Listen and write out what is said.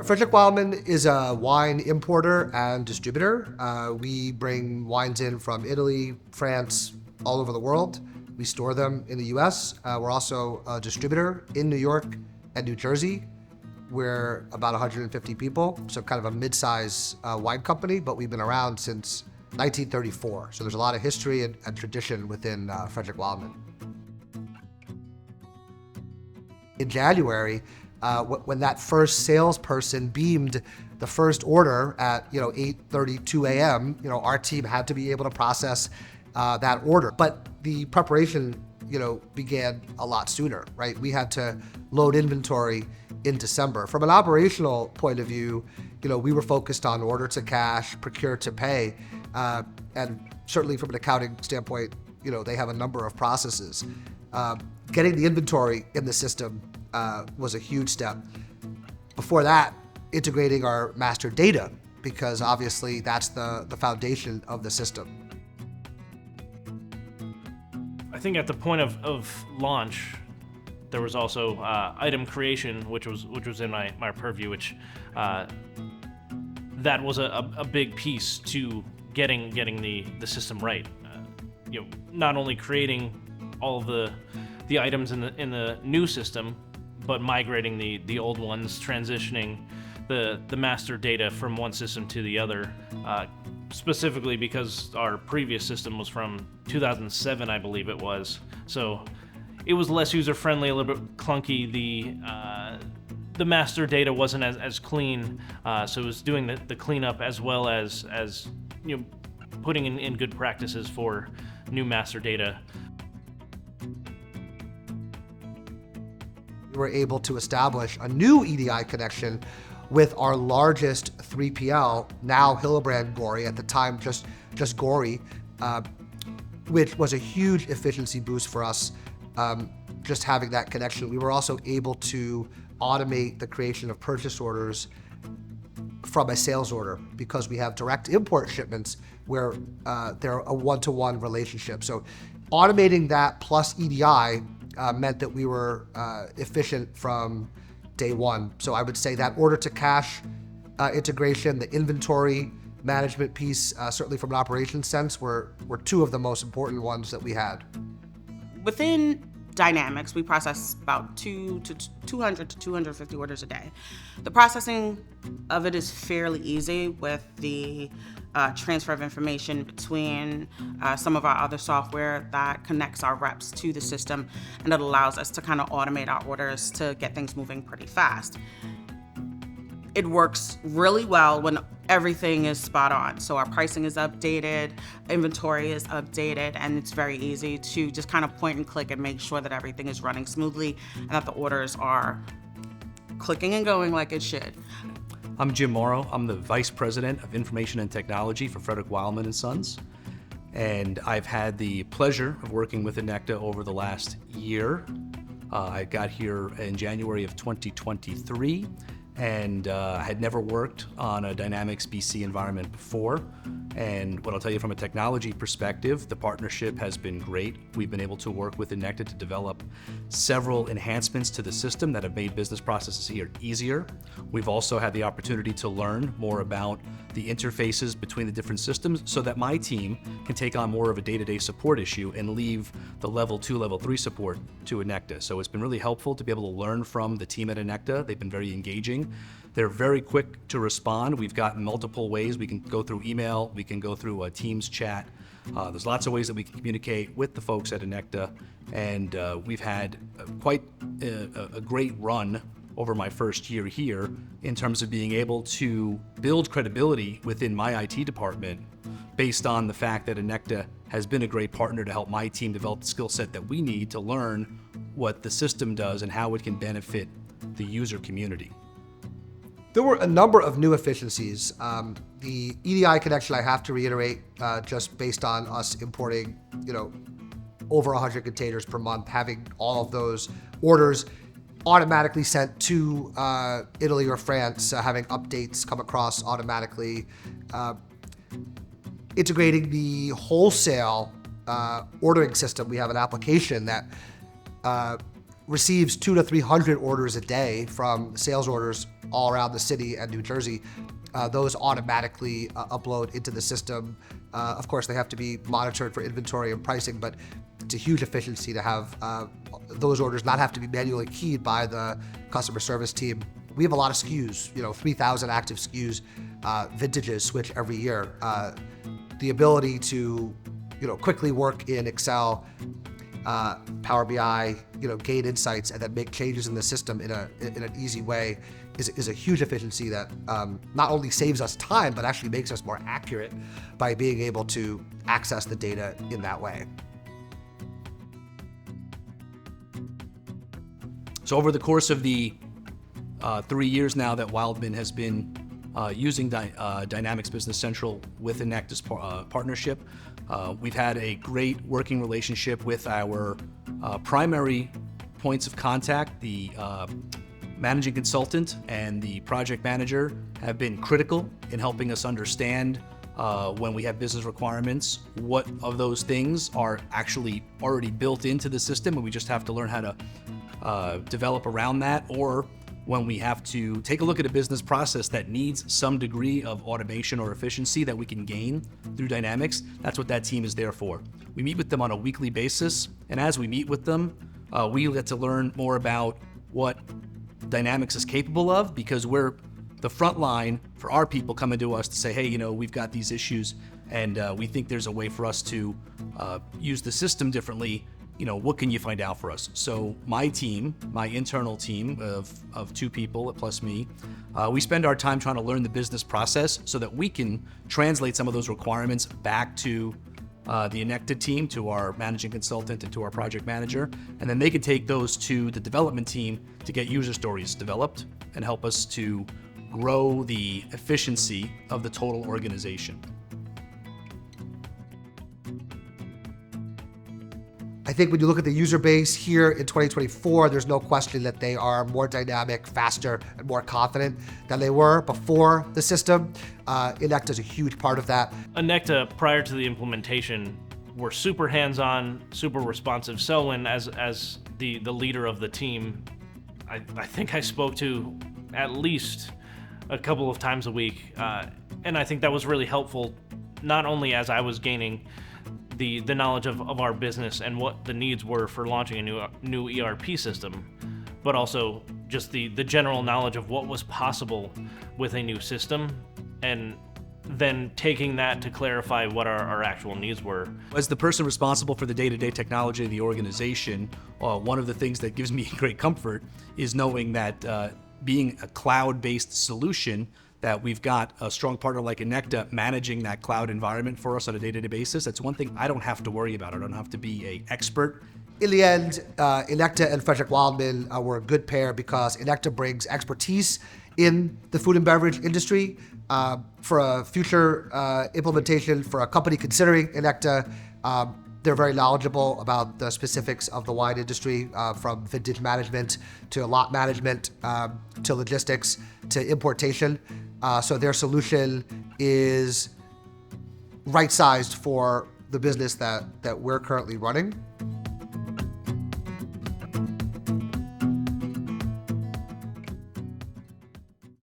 Frederick Wildman is a wine importer and distributor. We bring wines in from Italy, France, all over the world. We store them in the US. We're also a distributor in New York and New Jersey. We're about 150 people, so kind of a mid-size wine company, but we've been around since 1934. So there's a lot of history and tradition within Frederick Wildman. In January, when that first salesperson beamed the first order at 8:32 a.m., our team had to be able to process that order. But the preparation began a lot sooner, right? We had to load inventory in December. From an operational point of view, we were focused on order to cash, procure to pay, and certainly from an accounting standpoint, they have a number of processes. Getting the inventory in the system was a huge step. Before that, integrating our master data, because obviously that's the foundation of the system. I think at the point of launch, there was also item creation, which was in my purview, which that was a big piece to getting the system right. Not only creating all of the items in the new system, but migrating the old ones, transitioning the master data from one system to the other, specifically because our previous system was from 2007, I believe it was. So it was less user-friendly, a little bit clunky. The master data wasn't as clean, so it was doing the cleanup as well as putting in good practices for new master data. We were able to establish a new EDI connection with our largest 3PL, now Hillebrand Gorey, at the time just Gorey, which was a huge efficiency boost for us, just having that connection. We were also able to automate the creation of purchase orders from a sales order because we have direct import shipments where they're a one-to-one relationship. So automating that plus EDI meant that we were efficient from day one. So I would say that order to cash integration, the inventory management piece, certainly from an operations sense, were two of the most important ones that we had. Within Dynamics, we process about 200 to 250 orders a day. The processing of it is fairly easy with the transfer of information between some of our other software that connects our reps to the system, and it allows us to kind of automate our orders to get things moving pretty fast. It works really well when everything is spot on. So our pricing is updated, inventory is updated, and it's very easy to just kind of point and click and make sure that everything is running smoothly and that the orders are clicking and going like it should. I'm Jim Morrow. I'm the Vice President of Information and Technology for Frederick Wildman Sons. And I've had the pleasure of working with Inecta over the last year. I got here in January of 2023. And I had never worked on a Dynamics BC environment before. And what I'll tell you from a technology perspective, the partnership has been great. We've been able to work with Inecta to develop several enhancements to the system that have made business processes here easier. We've also had the opportunity to learn more about the interfaces between the different systems so that my team can take on more of a day-to-day support issue and leave the level 2, level 3 support to Inecta. So it's been really helpful to be able to learn from the team at Inecta. They've been very engaging. They're very quick to respond. We've got multiple ways. We can go through email, we can go through a Teams chat. There's lots of ways that we can communicate with the folks at Inecta, and we've had quite a great run over my first year here in terms of being able to build credibility within my IT department based on the fact that Inecta has been a great partner to help my team develop the skill set that we need to learn what the system does and how it can benefit the user community. There were a number of new efficiencies. The EDI connection, I have to reiterate, just based on us importing, over 100 containers per month, having all of those orders automatically sent to Italy or France, having updates come across automatically, integrating the wholesale ordering system. We have an application that receives 200 to 300 orders a day from sales orders all around the city and New Jersey, those automatically upload into the system. Of course, they have to be monitored for inventory and pricing, but it's a huge efficiency to have those orders not have to be manually keyed by the customer service team. We have a lot of SKUs, 3,000 active SKUs, vintages switch every year. The ability to, quickly work in Excel, Power BI, gain insights, and then make changes in the system in an easy way is a huge efficiency that not only saves us time, but actually makes us more accurate by being able to access the data in that way. So over the course of the 3 years now that Wildman has been using Dynamics Business Central with Inecta's partnership, we've had a great working relationship with our primary points of contact. The managing consultant and the project manager have been critical in helping us understand when we have business requirements, what of those things are actually already built into the system and we just have to learn how to develop around that, or when we have to take a look at a business process that needs some degree of automation or efficiency that we can gain through Dynamics. That's what that team is there for. We meet with them on a weekly basis, and as we meet with them, we get to learn more about what Dynamics is capable of, because we're the front line for our people coming to us to say, hey, we've got these issues, and we think there's a way for us to use the system differently. What can you find out for us? So my team, my internal team of 2 people plus me, we spend our time trying to learn the business process so that we can translate some of those requirements back to the Inecta team, to our managing consultant, and to our project manager. And then they can take those to the development team to get user stories developed and help us to grow the efficiency of the total organization. I think when you look at the user base here in 2024, there's no question that they are more dynamic, faster, and more confident than they were before the system. Inecta is a huge part of that. Inecta, prior to the implementation, were super hands-on, super responsive. Selwyn, as the leader of the team, I think I spoke to at least a couple of times a week, and I think that was really helpful, not only as I was gaining the knowledge of our business and what the needs were for launching a new ERP system, but also just the general knowledge of what was possible with a new system, and then taking that to clarify what our actual needs were. As the person responsible for the day-to-day technology of the organization, one of the things that gives me great comfort is knowing that being a cloud-based solution, that we've got a strong partner like Inecta managing that cloud environment for us on a day-to-day basis. That's one thing I don't have to worry about. I don't have to be an expert. In the end, Inecta and Frederick Wildman were a good pair because Inecta brings expertise in the food and beverage industry. For a future implementation for a company considering Inecta, they're very knowledgeable about the specifics of the wine industry, from vintage management to lot management to logistics to importation. So their solution is right-sized for the business that we're currently running.